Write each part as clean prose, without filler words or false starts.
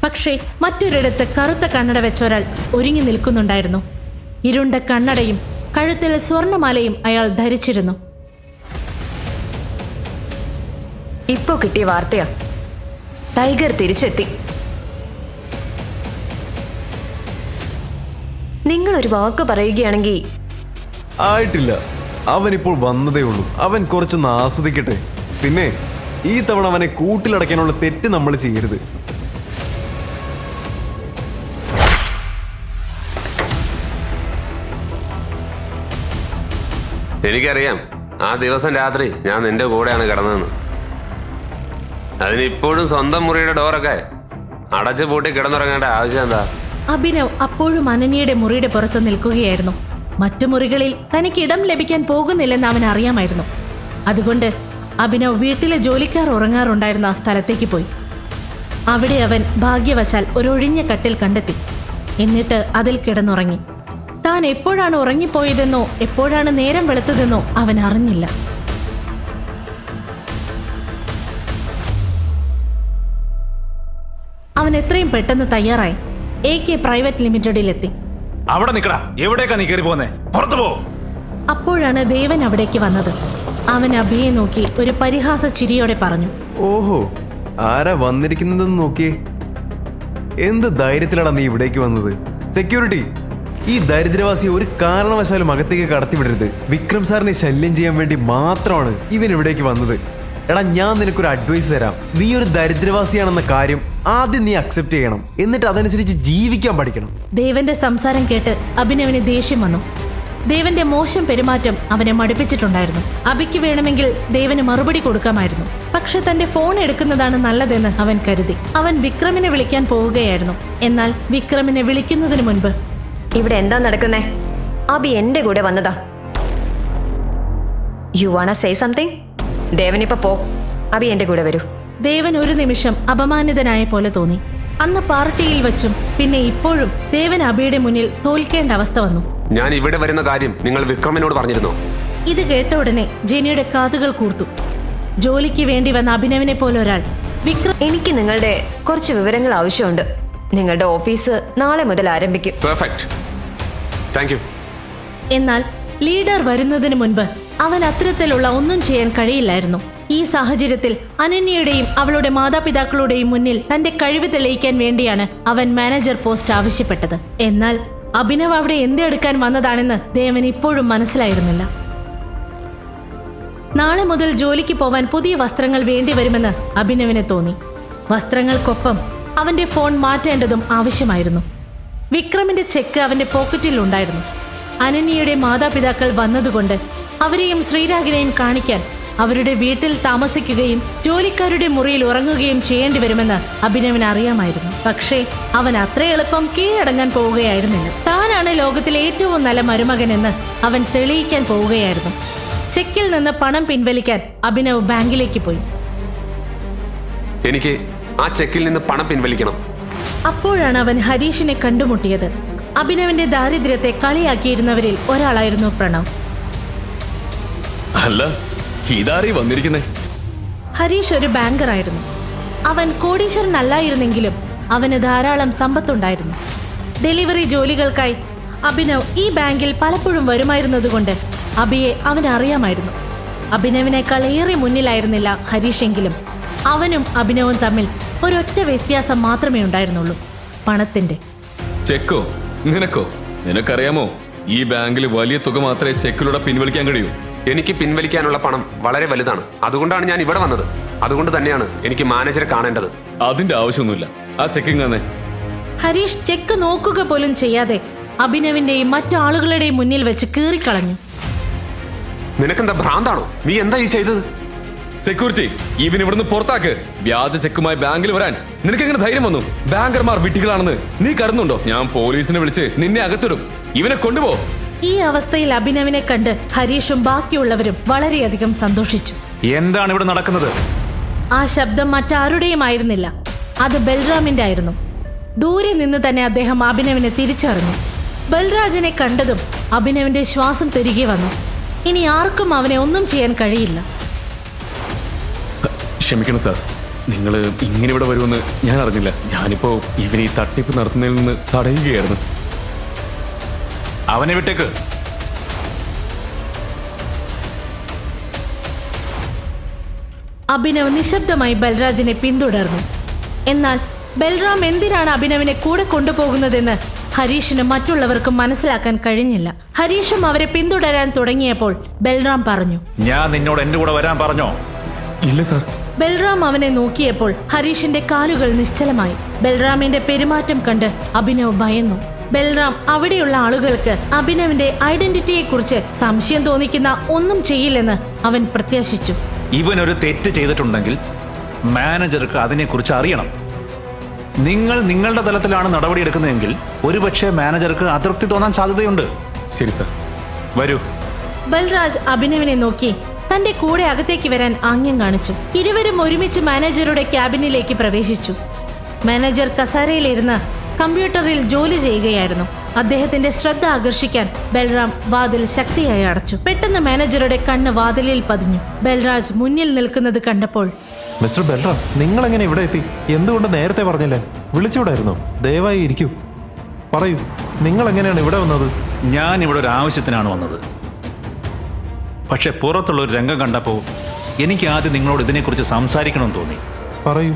പക്ഷേ മറ്റൊരിടത്ത് കറുത്ത കണ്ണട വെച്ചൊരാൾ ഒരുങ്ങി നിൽക്കുന്നുണ്ടായിരുന്നു. ഇരുണ്ട കണ്ണടയും കഴുത്തിൽ സ്വർണമാലയും അയാൾ ധരിച്ചിരുന്നു. ഇപ്പോ കിട്ടിയ വാർത്തയാ, ടൈഗർ തിരിച്ചെത്തി. നിങ്ങളൊരു വാക്ക് പറയുകയാണെങ്കിൽ. ആയിട്ടില്ല, അവനിപ്പോൾ വന്നതേ ഉള്ളൂ. അവൻ കുറച്ചൊന്ന് ആസ്വദിക്കട്ടെ. പിന്നെ ഈ തവണ അവനെ കൂട്ടിലടയ്ക്കാനുള്ള തെറ്റ് നമ്മൾ ചെയ്യരുത്. എനിക്കറിയാം, ആ ദിവസം രാത്രി ഞാൻ നിന്റെ കൂടെയാണ് കിടന്നതെന്ന്. അതിനിപ്പോഴും സ്വന്തം മുറിയുടെ ഡോറൊക്കെ അടച്ചു പൂട്ടി കിടന്നുറങ്ങേണ്ട ആവശ്യം എന്താ? അഭിനവ് അപ്പോഴും അനന്യയുടെ മുറിയുടെ പുറത്ത് നിൽക്കുകയായിരുന്നു. മറ്റു മുറികളിൽ തനിക്ക് ഇടം ലഭിക്കാൻ പോകുന്നില്ലെന്ന് അവൻ അറിയാമായിരുന്നു. അതുകൊണ്ട് അഭിനവ് വീട്ടിലെ ജോലിക്കാർ ഉറങ്ങാറുണ്ടായിരുന്ന ആ സ്ഥലത്തേക്ക് പോയി. അവിടെ അവൻ ഭാഗ്യവശാൽ ഒരു ഒഴിഞ്ഞ കട്ടിൽ കണ്ടെത്തി. എന്നിട്ട് അതിൽ കിടന്നുറങ്ങി. താൻ എപ്പോഴാണ് ഉറങ്ങിപ്പോയതെന്നോ എപ്പോഴാണ് നേരം വെളുത്തതെന്നോ അവൻ അറിഞ്ഞില്ല. അവൻ എത്രയും പെട്ടെന്ന് തയ്യാറായി AK പ്രൈവറ്റ് ലിമിറ്റഡിലെത്തി. അവിടെ നിക്കടാ, എവിടേക്കാ നീ കയറി പോന്നെ? പുറത്തു പോ. അപ്പോഴാണ് ദേവൻ അവിടേക്ക് വന്നത്. അവൻ അഭിയെ നോക്കി ഒരു പരിഹാസ ചിരിയോടെ പറഞ്ഞു, ഓഹോ, ആരാ വന്നിരിക്കുന്നതെന്ന് നോക്കിയേ. എന്ത് ധൈര്യത്തിലാണ് നീ ഇവിടേക്ക് വന്നത്? സെക്യൂരിറ്റി, ഈ ദരിദ്രവാസിയെ ഒരു കാരണവശാലും അകത്തേക്ക് കടത്തിവിടരുത്. വിക്രം സാറിനെ ശല്യം ചെയ്യാൻ വേണ്ടി മാത്രമാണ് ഇവൻ ഇവിടേക്ക് വന്നത്. എടാ, ഞാൻ നിനക്കൊരു അഡ്വൈസ് തരാം. നീ ഒരു ദരിദ്രവാസിയാണെന്ന കാര്യം ആദ്യം നീ അക്സെപ്റ്റ് ചെയ്യണം. എന്നിട്ട് അതനുസരിച്ച് ജീവിക്കാൻ പഠിക്കണം. ദേവന്റെ സംസാരം കേട്ട് അഭിനവിന് ദേഷ്യം വന്നു. ദേവന്റെ മോശം പെരുമാറ്റം അവനെ മടുപ്പിച്ചിട്ടുണ്ടായിരുന്നു. അഭിക്ക് വേണമെങ്കിൽ ദേവന് മറുപടി കൊടുക്കാമായിരുന്നു. പക്ഷെ തന്റെ ഫോൺ എടുക്കുന്നതാണ് നല്ലതെന്ന് അവൻ കരുതി. അവൻ വിക്രമിനെ വിളിക്കാൻ പോവുകയായിരുന്നു. എന്നാൽ വിക്രമിനെ വിളിക്കുന്നതിന് മുൻപ്, ഇവിടെ എന്താ നടക്കുന്നേ? അബി എന്റെ കൂടെ വന്നതാ. You wanna say something? ദേവനിപ്പോ പോ, അബി എന്റെ കൂടെ വരൂ. ദേവൻ ഒരു നിമിഷം അപമാനിതനായ പോലെ തോന്നി. അന്ന് പാർട്ടിയിൽ വെച്ചും പിന്നെ ഇപ്പോഴും ദേവൻ അഭിയുടെ മുന്നിൽ തോൽക്കേണ്ട അവസ്ഥ വന്നു. ഞാൻ ഇവിടെ വരുന്ന കാര്യം നിങ്ങൾ വിക്രമിനോട് പറഞ്ഞിരുന്നോ? ഇത് കേട്ട ഉടനെ ജെനിയുടെ കാതുകൾ കൂർത്തു. ജോലിക്ക് വേണ്ടി വന്ന അഭിനവിനെ പോലെ ഒരാൾ വിക്രം. എനിക്ക് നിങ്ങളുടെ കുറച്ച് വിവരങ്ങൾ ആവശ്യമുണ്ട്. നിങ്ങളുടെ ഓഫീസ് നാളെ മുതൽ ആരംഭിക്കും. Perfect, thank you. എന്നാൽ ലീഡർ വരുന്നതിന് മുൻപ് അവൻ അത്തരത്തിലുള്ള ഒന്നും ചെയ്യാൻ കഴിയില്ലായിരുന്നു. ഈ സാഹചര്യത്തിൽ അനന്യയുടെയും അവളുടെ മാതാപിതാക്കളുടെയും മുന്നിൽ തന്റെ കഴിവ് തെളിയിക്കാൻ വേണ്ടിയാണ് അവൻ മാനേജർ പോസ്റ്റ് ആവശ്യപ്പെട്ടത്. എന്നാൽ അഭിനവ് അവിടെ എന്തെടുക്കാൻ വന്നതാണെന്ന് ദേവൻ ഇപ്പോഴും മനസ്സിലായിരുന്നില്ല. നാളെ മുതൽ ജോലിക്ക് പോവാൻ പുതിയ വസ്ത്രങ്ങൾ വേണ്ടിവരുമെന്ന് അഭിനവിന് തോന്നി. വസ്ത്രങ്ങൾക്കൊപ്പം അവന്റെ ഫോൺ മാറ്റേണ്ടതും ആവശ്യമായിരുന്നു. വിക്രമിന്റെ ചെക്ക് അവന്റെ പോക്കറ്റിൽ ഉണ്ടായിരുന്നു. അനന്യയുടെ മാതാപിതാക്കൾ വന്നതുകൊണ്ട് അവരെയും ശ്രീരാഗിനെയും കാണിക്കാൻ അവരുടെ വീട്ടിൽ താമസിക്കുകയും ജോലിക്കാരുടെ മുറിയിൽ ഉറങ്ങുകയും ചെയ്യേണ്ടി വരുമെന്ന് അഭിനവിന് അറിയാമായിരുന്നു. പക്ഷേ അവൻ അത്ര എളുപ്പം കീഴടങ്ങാൻ പോവുകയായിരുന്നില്ല. താനാണ് ലോകത്തിലെ ഏറ്റവും നല്ല മരുമകനെന്ന് അവൻ തെളിയിക്കാൻ പോവുകയായിരുന്നു. ചെക്കിൽ നിന്ന് പണം പിൻവലിക്കാൻ അഭിനവ് ബാങ്കിലേക്ക് പോയി. എനിക്ക് ആ ചെക്കിൽ നിന്ന് പണം പിൻവലിക്കണം. അപ്പോഴാണ് അവൻ ഹരീഷിനെ കണ്ടുമുട്ടിയത്. അഭിനവിന്റെ ദാരിദ്ര്യത്തെ കളിയാക്കിയിരുന്നവരിൽ ഒരാളായിരുന്നു പ്രണവ്. അല്ല, ഇതാരീ വന്നിരിക്കുന്നേ? ഹരീഷ് ഒരു ബാങ്കറായിരുന്നു. അവൻ കോടീശ്വരനല്ലായിരുന്നെങ്കിലും അവന് ധാരാളം സമ്പത്തുണ്ടായിരുന്നു. ഡെലിവറി ജോലികൾക്കായി അഭിനവ് ഈ ബാങ്കിൽ പലപ്പോഴും വരുമായിരുന്നതുകൊണ്ട് അഭിയെ അവൻ അറിയാമായിരുന്നു. അഭിനവിനേക്കാൾ ഏറെ മുന്നിലായിരുന്നില്ല ഹരീഷെങ്കിലും അവനും അഭിനവും തമ്മിൽ ഒരൊറ്റ വ്യത്യാസം മാത്രമേ ഉണ്ടായിരുന്നുള്ളൂ, പണത്തിന്റെ. ചെക്കോ? നിനക്കോ? നിനക്കറിയാമോ, ഈ ബാങ്കിൽ വലിയ തുക മാത്രമേ ചെക്കിലൂടെ പിൻവലിക്കാൻ കഴിയൂ. എനിക്ക് പിൻവലിക്കാനുള്ള പണം വളരെ വലുതാണ്. അതുകൊണ്ടാണ് ഞാൻ ഇവിടെ വന്നത്. അതുകൊണ്ട് തന്നെയാണ് എനിക്ക് മാനേജറെ കാണേണ്ടത്. അതിന്റെ ആവശ്യമൊന്നുമില്ല. ആ ചെക്കിങ് തന്നെ. ഹരീഷ് ചെക്ക് നോക്കുക പോലും ചെയ്യാതെ അഭിനവിന്റെയും മറ്റാളുകളുടെയും മുന്നിൽ വെച്ച് കീറിക്കളഞ്ഞു. നിനക്കെന്താ ഭ്രാന്താണോ? നീ എന്താ ഈ ചെയ്തത്? സെക്യൂരിറ്റി, ഇവൻ ഇവിടുന്ന് പുറത്താക്ക്. വ്യാജ ചെക്കുമായി ബാങ്കിൽ വരാൻ നിനക്ക് എങ്ങനെ ധൈര്യം വന്നു? ബാങ്കർമാർ വിട്ടികളാണെന്ന് നീ കരുതുന്നുണ്ടോ? ഞാൻ പോലീസിനെ വിളിച്ച് നിന്നെ അകത്തിടും. ഇവനെ കൊണ്ടുപോ. ഈ അവസ്ഥയിൽ അഭിനവിനെ കണ്ട് ഹരീഷും ബാക്കിയുള്ളവരും വളരെയധികം സന്തോഷിച്ചു. എന്താണ് ഇവിടെ നടക്കുന്നത്? ആ ശബ്ദം മറ്റാരുടെയും ആയിരുന്നില്ല, അത് ബൽറാമിന്റെ ആയിരുന്നു. ദൂരെ നിന്ന് തന്നെ അദ്ദേഹം അഭിനവിനെ തിരിച്ചറിഞ്ഞു. ബൽരാജിനെ കണ്ടതും അഭിനവിന്റെ ശ്വാസം തിരികെ വന്നു. ഇനി ആർക്കും അവനെ ഒന്നും ചെയ്യാൻ കഴിയില്ല. ക്ഷമിക്കണം സാർ, നിങ്ങൾ ഇങ്ങനെ ഇവിടെ വരുമെന്ന് ഞാൻ അറിഞ്ഞില്ല. ഞാനിപ്പോ ഇവന് ഈ തട്ടിപ്പ് നടത്തുന്നതിൽ നിന്ന് തടയുകയായിരുന്നു. അവനെ വിട്ടേക്ക്. അഭിനവ് നിശബ്ദമായി ബൽരാജിനെ പിന്തുടർന്നു. എന്നാൽ ബൽറാം എന്തിനാണ് അഭിനവിനെ കൂടെ കൊണ്ടുപോകുന്നതെന്ന് ഹരീഷിന് മറ്റുള്ളവർക്കും മനസ്സിലാക്കാൻ കഴിഞ്ഞില്ല. ഹരീഷും അവരെ പിന്തുടരാൻ തുടങ്ങിയപ്പോൾ ബൽറാം പറഞ്ഞു, ഞാൻ നിന്നോട് എന്റെ കൂടെ വരാൻ പറഞ്ഞോ? ഇല്ല സാർ. ബൽറാം അവനെ നോക്കിയപ്പോൾ ഹരീഷിന്റെ കാലുകൾ നിശ്ചലമായി. ബൽറാമിന്റെ പെരുമാറ്റം കണ്ട് അഭിനവ് ഭയന്നു. ബൽറാം അവിടെയുള്ള ആളുകൾക്ക് അഭിനവിന്റെ ഐഡന്റിറ്റിയെക്കുറിച്ച് സംശയം തോന്നിക്കുന്ന ഒന്നും ചെയ്യില്ലെന്ന് അവൻ പ്രത്യാശിച്ചു. ഇവൻ ഒരു തെറ്റ് ചെയ്തിട്ടുണ്ടെങ്കിൽ മാനേജർക്ക് അതിനെക്കുറിച്ച് അറിയണം. നിങ്ങൾ നിങ്ങളുടെ തലത്തിലാണ് നടപടിയെടുക്കുന്നതെങ്കിൽ ഒരുപക്ഷെ മാനേജർക്ക് അതൃപ്തി തോന്നാൻ സാധ്യതയുണ്ട്. ശരി സാർ. വരൂ. ബൽരാജ് അഭിനവിനെ നോക്കി തന്റെ കൂടെ അകത്തേക്ക് വരാൻ ആംഗ്യം കാണിച്ചു. ഇരുവരും ഒരുമിച്ച് മാനേജറുടെ ക്യാബിനിലേക്ക് പ്രവേശിച്ചു. മാനേജർ കസാരയിലിരുന്ന് കമ്പ്യൂട്ടറിൽ ജോലി ചെയ്യുകയായിരുന്നു. അദ്ദേഹത്തിന്റെ ശ്രദ്ധ ആകർഷിക്കാൻ ബൽറാം വാതിൽ ശക്തിയായി അടച്ചു. പെട്ടെന്ന് മാനേജറുടെ കണ്ണ് വാതിലിൽ പതിഞ്ഞു. ബൽരാജ് മുന്നിൽ നിൽക്കുന്നത് കണ്ടപ്പോൾ, മിസ്റ്റർ ബൽറാം, നിങ്ങൾ എങ്ങനെ ഇവിടെ എത്തി? എന്തുകൊണ്ട് നേരത്തെ പറഞ്ഞില്ല? വിളിച്ചുകൂടായിരുന്നോ? ദയവായി ഇരിക്കൂ, പറയൂ, നിങ്ങൾ എങ്ങനെയാണ് ഇവിടെ വന്നത്? ഞാൻ ഇവിടെ ഒരു ആവശ്യത്തിനാണ് വന്നത്. പക്ഷെ പുറത്തുള്ള ഒരു രംഗം കണ്ടപ്പോൾ എനിക്ക് ആദ്യം നിങ്ങളോട് ഇതിനെക്കുറിച്ച് സംസാരിക്കണമെന്ന് തോന്നി. പറയൂ.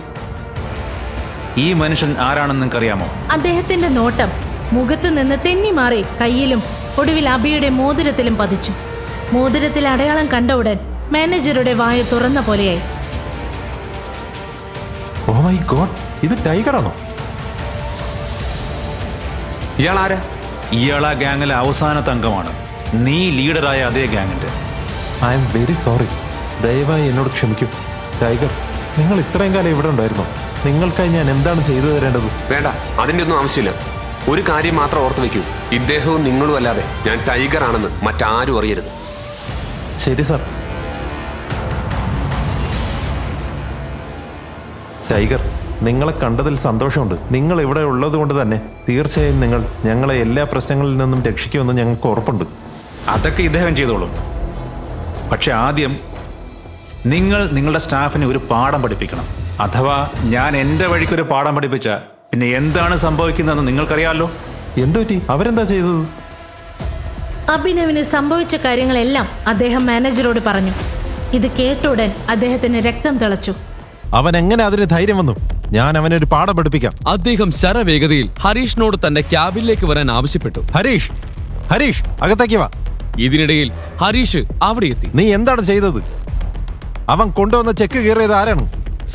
ഈ മനുഷ്യൻ ആരാണെന്ന് നിങ്ങൾക്കറിയാമോ? അദ്ദേഹത്തിന്റെ നോട്ടം മുഖത്ത് നിന്ന് തെന്നി മാറി കയ്യിലും ഒടുവിൽ അബിയുടെ മോതിരത്തിലും പതിച്ചു. മോതിരത്തിൽ അടയാളം കണ്ട ഉടൻ മാനേജറുടെ വായ തുറന്ന പോലെയായി. ഓ മൈ ഗോഡ്, ഇത് ടൈഗറാണോ? ഇയാൾ ആരാ? ഇയാൾ ആ ഗ്യാങ്ങിലെ അവസാനത്തെ അംഗമാണ്. നീ ലീഡറായ അതേ ഗ്യാങ്ങിന്റെ. I am very sorry. ദയവായി എന്നോട് ക്ഷമിക്കൂ. ടൈഗർ, നിങ്ങൾ ഇത്രയും കാലം ഇവിടെ ഉണ്ടായിരുന്നോ? നിങ്ങൾക്കായി ഞാൻ എന്താണ് ചെയ്തു തരേണ്ടത്? വേണ്ട, അതിൻ്റെ ഒന്നും ആവശ്യമില്ല. ഒരു കാര്യം മാത്രം ഓർത്ത് വെക്കൂ, ഇദ്ദേഹവും നിങ്ങളും അല്ലാതെ ഞാൻ ടൈഗർ ആണെന്ന് മറ്റാരും അറിയരുത്. ശരി സാർ. ടൈഗർ, നിങ്ങളെ കണ്ടതിൽ സന്തോഷമുണ്ട്. നിങ്ങൾ ഇവിടെ ഉള്ളത് കൊണ്ട് തന്നെ തീർച്ചയായും നിങ്ങൾ ഞങ്ങളെ എല്ലാ പ്രശ്നങ്ങളിൽ നിന്നും രക്ഷിക്കുമെന്ന് ഞങ്ങൾക്ക് ഉറപ്പുണ്ട്. അതൊക്കെ ഇദ്ദേഹം ചെയ്തോളും. പക്ഷെ ആദ്യം നിങ്ങൾ നിങ്ങളുടെ സ്റ്റാഫിനെ ഒരു പാഠം പഠിപ്പിക്കണം. അഥവാ ഞാൻ എൻ്റെ വഴിക്കൊരു പാഠം പഠിപ്പിച്ച പിന്നെ എന്താണ് സംഭവിക്കുന്നതെന്ന് നിങ്ങൾക്കറിയാമല്ലോ. എന്തുപറ്റി? അവരെന്താ ചെയ്തത്? അഭിനവിന് സംഭവിച്ച കാര്യങ്ങളെല്ലാം അദ്ദേഹം മാനേജറോട് പറഞ്ഞു. ഇത് കേട്ട ഉടൻ അദ്ദേഹത്തിന് രക്തം തിളച്ചു. അവൻ എങ്ങനെ അതിന് ധൈര്യം വന്നു? ഞാൻ അവനൊരു പാഠം പഠിപ്പിക്കാം. അദ്ദേഹം ശരവേഗതയിൽ ഹരീഷിനോട് തന്റെ ക്യാബിനിലേക്ക് വരാൻ ആവശ്യപ്പെട്ടു. ഹരീഷ്, ഹരീഷ്, അകത്തേക്ക് വാ. ഇതിനിടയിൽ ഹരീഷ് അവിടെ എത്തി. നീ എന്താണ് ചെയ്തത്? അവൻ കൊണ്ടുവന്ന ചെക്ക് കീറിയത് ആരാണ്?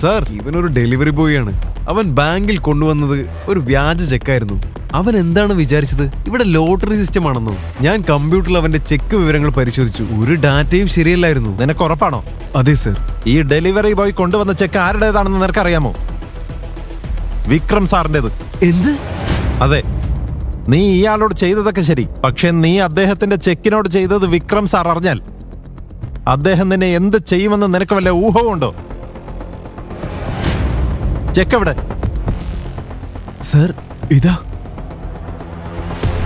സാർ, ഇവനൊരു ഡെലിവറി ബോയ് ആണ്. അവൻ ബാങ്കിൽ കൊണ്ടുവന്നത് ഒരു വ്യാജ ചെക്കായിരുന്നു. അവൻ എന്താണ് വിചാരിച്ചത്? ഇവിടെ ലോട്ടറി സിസ്റ്റം ആണെന്നോ? ഞാൻ കമ്പ്യൂട്ടറിൽ അവന്റെ ചെക്ക് വിവരങ്ങൾ പരിശോധിച്ചു. ഒരു ഡാറ്റയും ശരിയല്ലായിരുന്നു. നിനക്ക് ഉറപ്പാണോ? അതെ സർ. ഈ ഡെലിവറി ബോയ് കൊണ്ടുവന്ന ചെക്ക് ആരുടേതാണെന്ന് നിനക്കറിയാമോ? വിക്രം സാറിൻ്റെത്. എന്ത്? അതെ, നീ ഇയാളോട് ചെയ്തതൊക്കെ ശരി. പക്ഷെ നീ അദ്ദേഹത്തിന്റെ ചെക്കിനോട് ചെയ്തത് വിക്രം സാർ അറിഞ്ഞാൽ അദ്ദേഹം നിന്നെ എന്ത് ചെയ്യുമെന്ന് നിനക്ക് വല്ല ഊഹവുമുണ്ടോ? ചെക്ക് എവിടെ? സർ, ഇതാ.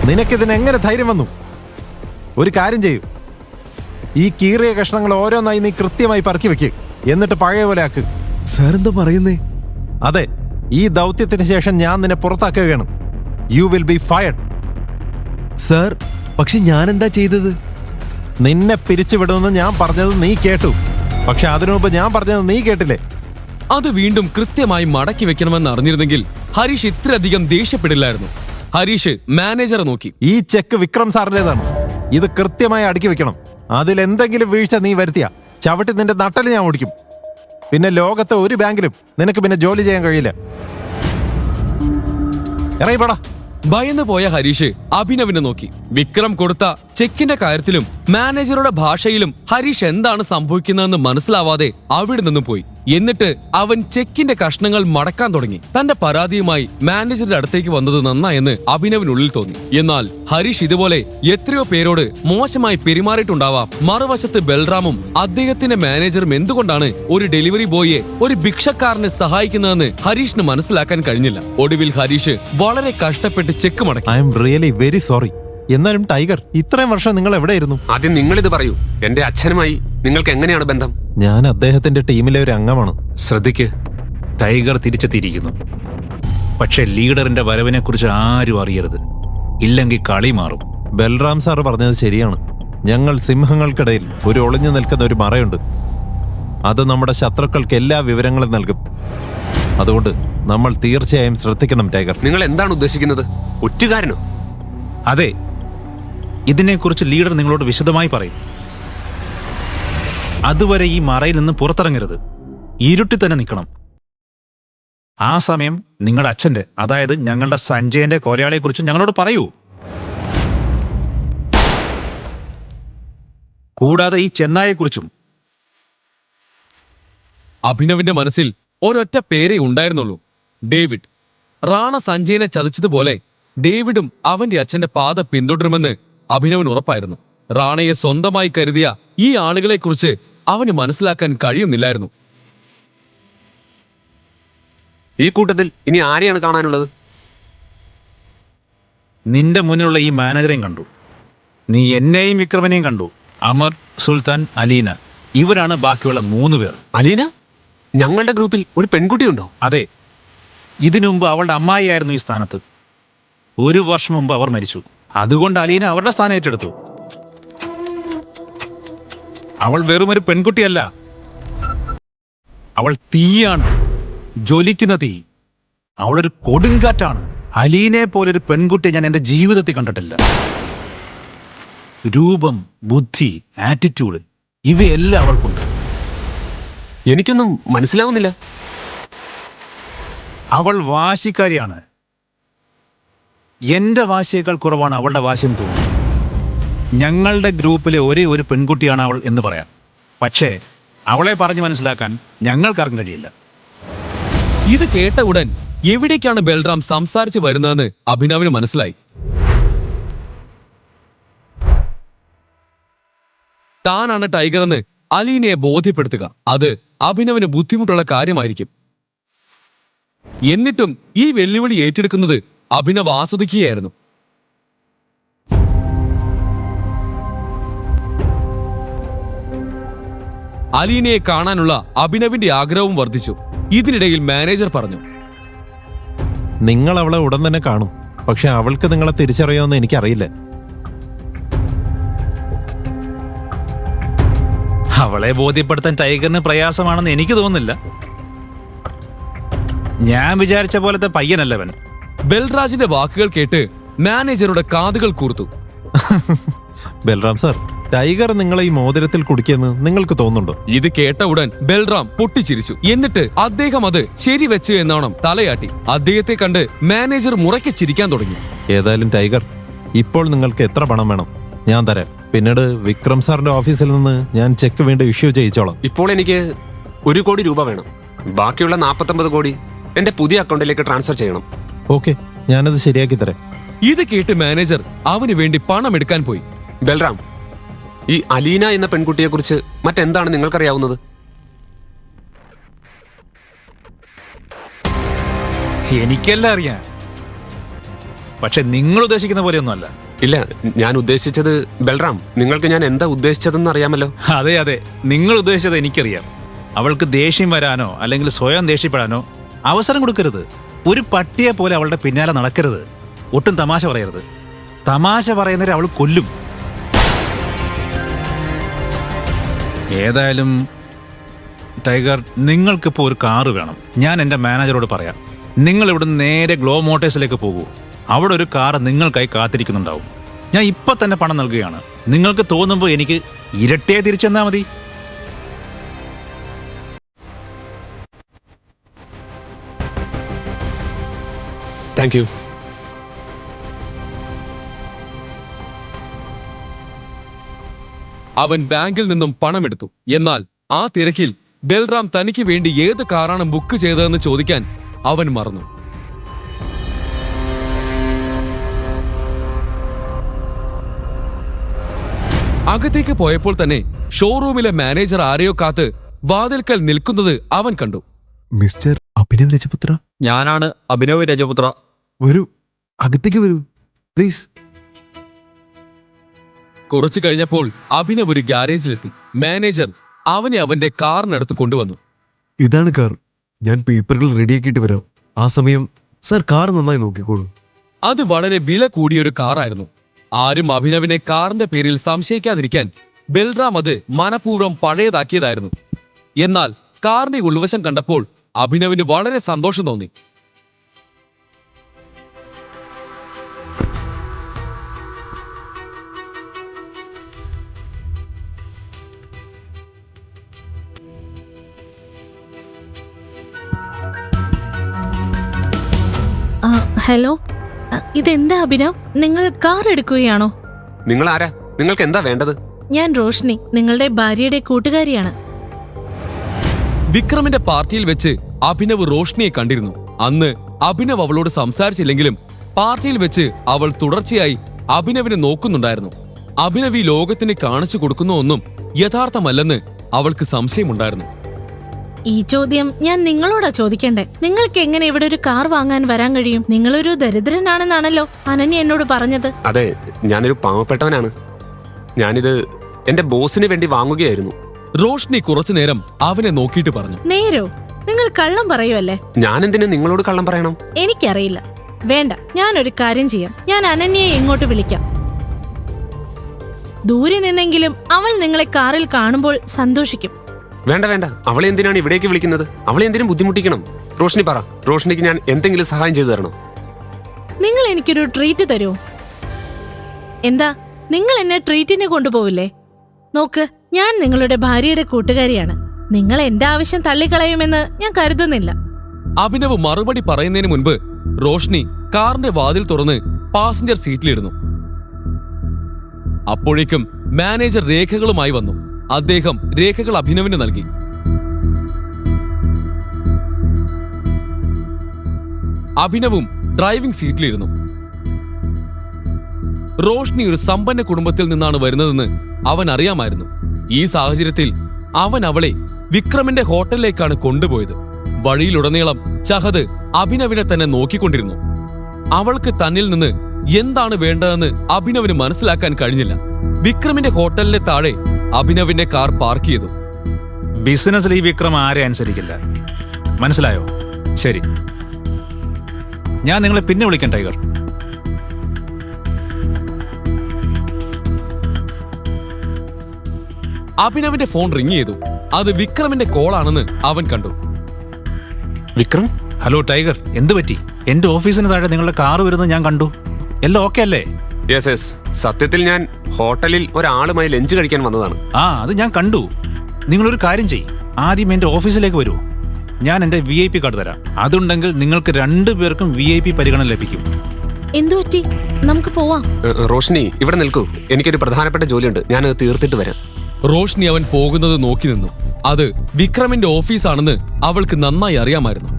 നിനക്കിതിന് എങ്ങനെ ധൈര്യം വന്നു? ഒരു കാര്യം ചെയ്യൂ, ഈ കീറിയ കഷ്ണങ്ങൾ ഓരോന്നായി നീ കൃത്യമായി പറക്കി വെക്ക്. എന്നിട്ട് പഴയ പോലെ ആക്ക്. സാർ എന്താ പറയുന്നേ? അതെ, ഈ ദൗത്യത്തിന് ശേഷം ഞാൻ നിന്നെ പുറത്താക്കുകയാണ്. You will be fired. Sir, പക്ഷെ ഞാൻ എന്താ ചെയ്തത്? നിന്നെ പിരിച്ചുവിടുമെന്ന് ഞാൻ പറഞ്ഞത് നീ കേട്ടു. പക്ഷെ അതിനു മുമ്പ് ഞാൻ പറഞ്ഞത് നീ കേട്ടില്ലേ? അത് വീണ്ടും കൃത്യമായി മടക്കി വെക്കണമെന്ന് അറിഞ്ഞിരുന്നെങ്കിൽ ഹരീഷ് ഇത്രയധികം ദേഷ്യപ്പെടില്ലായിരുന്നു. ഹരീഷ് മാനേജറെ നോക്കി. ഈ ചെക്ക് വിക്രം സാറിൻ്റെതാണ്. ഇത് കൃത്യമായി അടുക്കി വെക്കണം. അതിലെന്തെങ്കിലും വീഴ്ച നീ വരുത്തിയ ചവിട്ടി നിന്റെ നട്ടല് ഞാൻ ഓടിക്കും. പിന്നെ ലോകത്തെ ഒരു ബാങ്കിലും നിനക്ക് പിന്നെ ജോലി ചെയ്യാൻ കഴിയില്ല. ഇറങ്ങിപ്പോടാ. ഭയന്നു പോയ ഹരീഷ് അഭിനവിനെ നോക്കി. വിക്രം കൊടുത്ത ചെക്കിന്റെ കാര്യത്തിലും മാനേജറുടെ ഭാഷയിലും ഹരീഷ് എന്താണ് സംഭവിക്കുന്നതെന്ന് മനസ്സിലാവാതെ അവിടെ നിന്നും പോയി. എന്നിട്ട് അവൻ ചെക്കിന്റെ കഷ്ണങ്ങൾ മടക്കാൻ തുടങ്ങി. തന്റെ പരാതിയുമായി മാനേജറുടെ അടുത്തേക്ക് വന്നത് നന്നായെന്ന് അഭിനവിനുള്ളിൽ തോന്നി. എന്നാൽ ഹരീഷ് ഇതുപോലെ എത്രയോ പേരോട് മോശമായി പെരുമാറിയിട്ടുണ്ടാവാം. മറുവശത്ത് ബൽറാമും അദ്ദേഹത്തിന്റെ മാനേജറും എന്തുകൊണ്ടാണ് ഒരു ഡെലിവറി ബോയിയെ ഒരു ഭിക്ഷക്കാരനെ സഹായിക്കുന്നതെന്ന് ഹരീഷിന് മനസ്സിലാക്കാൻ കഴിഞ്ഞില്ല. ഒടുവിൽ ഹരീഷ് വളരെ കഷ്ടപ്പെട്ട് ചെക്ക് മടക്കി. I am really very sorry. എന്നാലും ടൈഗർ, ഇത്രയും വർഷം നിങ്ങൾ എവിടെയായിരുന്നു? ആദ്യം നിങ്ങളിത് പറയൂ, എന്റെ അച്ഛനുമായി നിങ്ങൾക്ക് എങ്ങനെയാണ് ബന്ധം? ഞാൻ അദ്ദേഹത്തിന്റെ ടീമിലെ ഒരു അംഗമാണ്. ശ്രദ്ധിക്ക്, ടൈഗർ തിരിച്ചെത്തിയിരിക്കുന്നു. പക്ഷെ ലീഡറിന്റെ വരവിനെക്കുറിച്ച് ആരും അറിയരുത്, ഇല്ലെങ്കിൽ കളി മാറും. ബൽറാം സാർ പറഞ്ഞത് ശരിയാണ്. ഞങ്ങൾ സിംഹങ്ങൾക്കിടയിൽ ഒരു ഒളിഞ്ഞു നിൽക്കുന്ന ഒരു മറയുണ്ട്. അത് നമ്മുടെ ശത്രുക്കൾക്ക് എല്ലാ വിവരങ്ങളും നൽകും. അതുകൊണ്ട് നമ്മൾ തീർച്ചയായും ശ്രദ്ധിക്കണം ടൈഗർ. നിങ്ങൾ എന്താണ് ഉദ്ദേശിക്കുന്നത്? ഒറ്റുകാരനോ? അതെ, ഇതിനെക്കുറിച്ച് ലീഡർ നിങ്ങളോട് വിശദമായി പറയും. അതുവരെ ഈ മറയിൽ നിന്ന് പുറത്തിറങ്ങരുത്, ഇരുട്ടി തന്നെ നിൽക്കണം. ആ സമയം നിങ്ങളുടെ അച്ഛന്റെ, അതായത് ഞങ്ങളുടെ സഞ്ജയന്റെ കൊലയാളിയെക്കുറിച്ച് ഞങ്ങളോട് പറയൂ. കൂടാതെ ഈ ചെന്നായെക്കുറിച്ചും. അഭിനവിന്റെ മനസ്സിൽ ഒരൊറ്റ പേരേ ഉണ്ടായിരുന്നുള്ളൂ, ഡേവിഡ്. റാണ സഞ്ജയനെ ചതിച്ചതുപോലെ ഡേവിഡും അവന്റെ അച്ഛന്റെ പാത പിന്തുടരുമെന്ന് അഭിനവന് ഉറപ്പായിരുന്നു. റാണയെ സ്വന്തമായി കരുതിയ ഈ ആളുകളെക്കുറിച്ച് അവന് മനസ്സിലാക്കാൻ കഴിയുന്നില്ലായിരുന്നു. ഈ കൂട്ടത്തിൽ ഇനി ആരെയാണ് കാണാനുള്ളത്? നിന്റെ മുന്നിലുള്ള ഈ മാനേജറെയും കണ്ടു, നീ എന്നെയും വിക്രമനെയും കണ്ടു. അമർ, സുൽത്താൻ, അലീന, ഇവരാണ് ബാക്കിയുള്ള 3 പേർ. അലീന? ഞങ്ങളുടെ ഗ്രൂപ്പിൽ ഒരു പെൺകുട്ടിയുണ്ടോ? അതെ, ഇതിനു മുമ്പ് അവളുടെ അമ്മായിയായിരുന്നു ഈ സ്ഥാനത്ത്. 1 വർഷം മുമ്പ് അവർ മരിച്ചു. അതുകൊണ്ട് അലീന അവരുടെ സ്ഥാനം ഏറ്റെടുത്തു. അവൾ വെറുമൊരു പെൺകുട്ടിയല്ല, അവൾ തീയാണ്, ജ്വലിക്കുന്ന തീ. അവളൊരു കൊടുങ്കാറ്റാണ്. അലീനെ പോലൊരു പെൺകുട്ടിയെ ഞാൻ എൻ്റെ ജീവിതത്തിൽ കണ്ടിട്ടില്ല. രൂപം, ബുദ്ധി, ആറ്റിറ്റ്യൂഡ്, ഇവയെല്ലാം അവൾക്കുണ്ട്. എനിക്കൊന്നും മനസ്സിലാവുന്നില്ല. അവൾ വാശിക്കാരിയാണ്. എന്റെ വാശിയേക്കാൾ കുറവാണ് അവളുടെ വാശിയെന്ന് തോന്നുന്നു. ഞങ്ങളുടെ ഗ്രൂപ്പിലെ ഒരേ ഒരു പെൺകുട്ടിയാണ് അവൾ എന്ന് പറയാം. പക്ഷേ അവളെ പറഞ്ഞു മനസ്സിലാക്കാൻ ഞങ്ങൾക്കാർക്കും കഴിയില്ല. ഇത് കേട്ട ഉടൻ എവിടേക്കാണ് ബൽറാം സംസാരിച്ചു വരുന്നതെന്ന് അഭിനവിന് മനസ്സിലായി. താനാണ് ടൈഗർ എന്ന് അലീനയെ ബോധ്യപ്പെടുത്തുക, അത് അഭിനവിന് ബുദ്ധിമുട്ടുള്ള കാര്യമായിരിക്കും. എന്നിട്ടും ഈ വെല്ലുവിളി ഏറ്റെടുക്കുന്നത് അഭിനവ് ആസ്വദിക്കുകയായിരുന്നു. അലീനയെ കാണാനുള്ള അഭിനവിന്റെ ആഗ്രഹവും വർദ്ധിച്ചു. ഇതിനിടയിൽ മാനേജർ പറഞ്ഞു, നിങ്ങൾ അവളെ ഉടൻ തന്നെ കാണും. പക്ഷെ അവൾക്ക് നിങ്ങളെ തിരിച്ചറിയുമെന്ന് എനിക്കറിയില്ല. അവളെ ബോധ്യപ്പെടുത്താൻ ടൈഗറിന് പ്രയാസമാണെന്ന് എനിക്ക് തോന്നുന്നില്ല. ഞാൻ വിചാരിച്ച പോലത്തെ പയ്യനല്ലവൻ. ബൽരാജിന്റെ വാക്കുകൾ കേട്ട് മാനേജറുടെ കാതുകൾ കൂർത്തു. ബൽറാം സാർ, ടൈഗർ നിങ്ങളെ ഈ മോതിരത്തിൽ കുടുക്കിയെന്ന് നിങ്ങൾക്ക് തോന്നുന്നുണ്ടോ? ഇത് കേട്ട ഉടൻ ബൽറാം പൊട്ടിച്ചിരിച്ചു. എന്നിട്ട് അദ്ദേഹം അത് ശരിവെച്ചു എന്നോണം തലയാട്ടി. അദ്ദേഹത്തെ കണ്ട് മാനേജർ മുറയ്ക്ക് ചിരിക്കാൻ തുടങ്ങി. ഏതായാലും ടൈഗർ, ഇപ്പോൾ നിങ്ങൾക്ക് എത്ര പണം വേണം? ഞാൻ തരാം. പിന്നീട് വിക്രം സാറിന്റെ ഓഫീസിൽ നിന്ന് ഞാൻ ചെക്ക് വീണ്ടും ഇഷ്യൂ ചെയ്യിച്ചോളാം. ഇപ്പോൾ എനിക്ക് 1 കോടി രൂപ വേണം. ബാക്കിയുള്ള 49 കോടി എന്റെ പുതിയ അക്കൗണ്ടിലേക്ക് ട്രാൻസ്ഫർ ചെയ്യണം. ഓക്കെ, ഞാനത് ശരിയാക്കി തരാം. ഇത് കേട്ട് മാനേജർ അവന് വേണ്ടി പണം എടുക്കാൻ പോയി. ബൽറാം, ഈ അലീന എന്ന പെൺകുട്ടിയെ കുറിച്ച് മറ്റെന്താണ് നിങ്ങൾക്കറിയാവുന്നത്? എനിക്കെല്ലാം അറിയാം, പക്ഷെ നിങ്ങൾ ഉദ്ദേശിക്കുന്ന പോലെയൊന്നുമല്ല. ഇല്ല, ഞാൻ ഉദ്ദേശിച്ചത് ബൽറാം, നിങ്ങൾക്ക് ഞാൻ എന്താ ഉദ്ദേശിച്ചതെന്ന് അറിയാമല്ലോ. അതെ അതെ, നിങ്ങൾ ഉദ്ദേശിച്ചത് എനിക്കറിയാം. അവൾക്ക് ദേഷ്യം വരാനോ അല്ലെങ്കിൽ സ്വയം ദേഷ്യപ്പെടാനോ അവസരം കൊടുക്കരുത്. ഒരു പട്ടിയെ പോലെ അവളുടെ പിന്നാലെ നടക്കരുത്. ഒട്ടും തമാശ പറയരുത്. തമാശ പറയുന്നവരെ അവൾ കൊല്ലും. ഏതായാലും ടൈഗർ, നിങ്ങൾക്കിപ്പോൾ ഒരു കാറ് വേണം. ഞാൻ എൻ്റെ മാനേജറോട് പറയാം. നിങ്ങൾ ഇവിടുന്ന് നേരെ ഗ്ലോ മോട്ടേഴ്സിലേക്ക് പോകൂ. അവിടെ ഒരു കാർ നിങ്ങൾക്കായി കാത്തിരിക്കുന്നുണ്ടാവും. ഞാൻ ഇപ്പം തന്നെ പണം നൽകുകയാണ്. നിങ്ങൾക്ക് തോന്നുമ്പോൾ എനിക്ക് ഇരട്ടിയെ തിരിച്ചെന്നാൽ മതി. Thank you. അവൻ ബാങ്കിൽ നിന്നും പണമെടുത്തു. എന്നാൽ ആ തിരക്കിൽ ബൽറാം തനിക്ക് വേണ്ടി ഏത് കാറാണ് ബുക്ക് ചെയ്തതെന്ന് ചോദിക്കാൻ അവൻ മറന്നു. അകത്തേക്ക് പോയപ്പോൾ തന്നെ ഷോറൂമിലെ മാനേജർ ആരെയോ കാത്ത് വാതിൽക്കൽ നിൽക്കുന്നത് അവൻ കണ്ടു. മിസ്റ്റർ അഭിനവ് രജപുത്ര? ഞാനാണ് അഭിനവ് രജപുത്ര. വരൂ, അകത്തേക്ക് വരൂ പ്ലീസ്. കുറച്ചു കഴിഞ്ഞപ്പോൾ അഭിനവ് ഒരു ഗ്യാരേജിലെത്തി. മാനേജർ അവനെ അവന്റെ കാറിനടുത്ത് കൊണ്ടുവന്നു. ഇതാണ് കാർ. ഞാൻ പേപ്പറുകൾ റെഡിയാക്കിയിട്ട് വരാം. ആ സമയം സാർ കാർ നന്നായി നോക്കിക്കോളൂ. അത് വളരെ വില കൂടിയൊരു കാറായിരുന്നു. ആരും അഭിനവിനെ കാറിന്റെ പേരിൽ സംശയിക്കാതിരിക്കാൻ ബൽറാം അത് മനഃപൂർവ്വം പഴയതാക്കിയതായിരുന്നു. എന്നാൽ കാറിന്റെ ഉൾവശം കണ്ടപ്പോൾ അഭിനവിന് വളരെ സന്തോഷം തോന്നി. ഹലോ, ഇതെന്താ അഭിനവ്? നിങ്ങൾ കാർ എടുക്കുകയാണോ? നിങ്ങൾ ആരാ? നിങ്ങൾക്ക് എന്താ വേണ്ടത്? ഞാൻ റോഷ്നി, നിങ്ങളുടെ ഭാര്യയുടെ കൂട്ടുകാരിയാണ്. വിക്രമിന്റെ പാർട്ടിയിൽ വെച്ച് അഭിനവ് റോഷ്നിയെ കണ്ടിരുന്നു. അന്ന് അഭിനവ് അവളോട് സംസാരിച്ചില്ലെങ്കിലും പാർട്ടിയിൽ വെച്ച് അവൾ തുടർച്ചയായി അഭിനവിനെ നോക്കുന്നുണ്ടായിരുന്നു. അഭിനവ് ഈ ലോകത്തിന് കാണിച്ചു കൊടുക്കുന്ന ഒന്നും യഥാർത്ഥമല്ലെന്ന് അവൾക്ക് സംശയമുണ്ടായിരുന്നു. ഈ ചോദ്യം ഞാൻ നിങ്ങളോടാ ചോദിക്കണ്ടേ. നിങ്ങൾക്ക് എങ്ങനെ ഇവിടെ ഒരു കാർ വാങ്ങാൻ വരാൻ കഴിയും? നിങ്ങളൊരു ദരിദ്രനാണെന്നാണല്ലോ അനന്യ എന്നോട് പറഞ്ഞത്. അതെ, ഞാനൊരു പാവപ്പെട്ടവനാണ്. ഞാനിത് എന്റെ ബോസിന് വേണ്ടി വാങ്ങുകയായിരുന്നു. റോഷ്നി കുറച്ചുനേരം അവനെ നോക്കിയിട്ട് പറഞ്ഞു. നേരോ? നിങ്ങൾ കള്ളം പറയുമല്ലേ? ഞാൻ എന്തിനു നിങ്ങളോട് കള്ളം പറയണം? എനിക്കറിയില്ല. വേണ്ട, ഞാനൊരു കാര്യം ചെയ്യാം. ഞാൻ അനന്യയെ ഇങ്ങോട്ട് വിളിക്കാം. ദൂരെ നിന്നെങ്കിലും അവൾ നിങ്ങളെ കാറിൽ കാണുമ്പോൾ സന്തോഷിക്കും. വേണ്ട വേണ്ട, അവളെ എന്തിനാണ് ഇവിടേക്ക് വിളിക്കുന്നത്? അവളെ എന്തിനും ബുദ്ധിമുട്ടിക്കണം? റോഷ്നി പറ, റോഷ്നിക്ക് ഞാൻ എന്തെങ്കിലും സഹായം ചെയ്തു തരണോ? നിങ്ങൾ എനിക്കൊരു ട്രീറ്റ് തരുമോ? എന്താ, നിങ്ങൾ എന്നെ ട്രീറ്റിന് കൊണ്ടുപോവില്ലേ? നോക്ക്, ഞാൻ നിങ്ങളുടെ ഭാര്യയുടെ കൂട്ടുകാരിയാണ്. നിങ്ങൾ എന്റെ ആവശ്യം തള്ളിക്കളയുമെന്ന് ഞാൻ കരുതുന്നില്ല. അഭിനവ് മറുപടി പറയുന്നതിന് മുൻപ് റോഷ്നി കാറിന്റെ വാതിൽ തുറന്ന് പാസഞ്ചർ സീറ്റിലിരുന്നു. അപ്പോഴേക്കും മാനേജർ രേഖകളുമായി വന്നു. അദ്ദേഹം രേഖകൾ അഭിനവിന് നൽകി. അഭിനവും ഡ്രൈവിംഗ് സീറ്റിലിരുന്നു. റോഷ്നി ഒരു സമ്പന്ന കുടുംബത്തിൽ നിന്നാണ് വരുന്നതെന്ന് അവൻ അറിയാമായിരുന്നു. ഈ സാഹചര്യത്തിൽ അവൻ അവളെ വിക്രമിന്റെ ഹോട്ടലിലേക്കാണ് കൊണ്ടുപോയത്. വഴിയിലുടനീളം ചഹദ് അഭിനവിനെ തന്നെ നോക്കിക്കൊണ്ടിരുന്നു. അവൾക്ക് തന്നിൽ നിന്ന് എന്താണ് വേണ്ടതെന്ന് അഭിനവിന് മനസ്സിലാക്കാൻ കഴിഞ്ഞില്ല. വിക്രമിന്റെ ഹോട്ടലിന്റെ താഴെ അഭിനവിന്റെ കാർ പാർക്ക് ചെയ്തു. ബിസിനസ്സിൽ ഈ വിക്രം ആരെ അനുസരിക്കില്ല, മനസ്സിലായോ? ശരി, ഞാൻ നിങ്ങളെ പിന്നെ വിളിക്കാം ടൈഗർ. അഭിനവിന്റെ ഫോൺ റിങ് ചെയ്തു. അത് വിക്രമിന്റെ കോളാണെന്ന് അവൻ കണ്ടു. വിക്രം? ഹലോ ടൈഗർ, എന്തു പറ്റി? എന്റെ ഓഫീസിന് താഴെ നിങ്ങളുടെ കാർ വരുന്നത് ഞാൻ കണ്ടു. എല്ലാം ഓക്കെ അല്ലേ? യെസ് യെസ്, സത്യത്തിൽ ഞാൻ ഹോട്ടലിൽ ഒരാളുമായി ലഞ്ച് കഴിക്കാൻ വന്നതാണ്. അത് ഞാൻ കണ്ടു. നിങ്ങളൊരു കാര്യം ചെയ്യ്, ആദ്യം എന്റെ ഓഫീസിലേക്ക് വരൂ. ഞാൻ എന്റെ VIP കാർഡ് തരാം. അതുണ്ടെങ്കിൽ നിങ്ങൾക്ക് 2 പേർക്കും VIP പരിഗണന ലഭിക്കും. എന്തുപറ്റി? നമുക്ക് പോവാം. റോഷ്നി, ഇവിടെ നിൽക്കൂ. എനിക്കൊരു പ്രധാനപ്പെട്ട ജോലിയുണ്ട്, ഞാനത് തീർത്തിട്ട് വരാം. റോഷ്നി അവൻ പോകുന്നത് നോക്കി നിന്നു. അത് വിക്രമിന്റെ ഓഫീസാണെന്ന് അവൾക്ക് നന്നായി അറിയാമായിരുന്നു.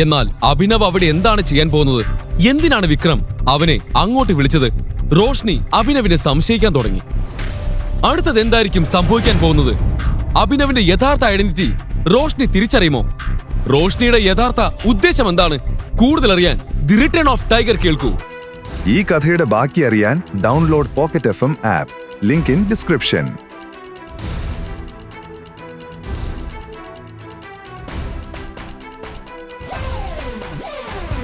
എന്നാൽ അഭിനവ് അവിടെ എന്താണ് ചെയ്യാൻ പോകുന്നത്? എന്തിനാണ് വിക്രം അവനെ അങ്ങോട്ട് വിളിച്ചത്? റോഷ്നി അഭിനവിനെ സംശയിക്കാൻ തുടങ്ങി. അടുത്തത് എന്തായിരിക്കും സംഭവിക്കാൻ പോകുന്നത്? അഭിനവിന്റെ യഥാർത്ഥ ഐഡന്റിറ്റി റോഷ്നി തിരിച്ചറിയുമോ? റോഷ്നിയുടെ യഥാർത്ഥ ഉദ്ദേശം എന്താണ്? കൂടുതൽ അറിയാൻ ദി റിട്ടേൺ ഓഫ് ടൈഗർ കേൾക്കൂ. ഈ കഥയുടെ ബാക്കി അറിയാൻ download pocket FM app. Link in description.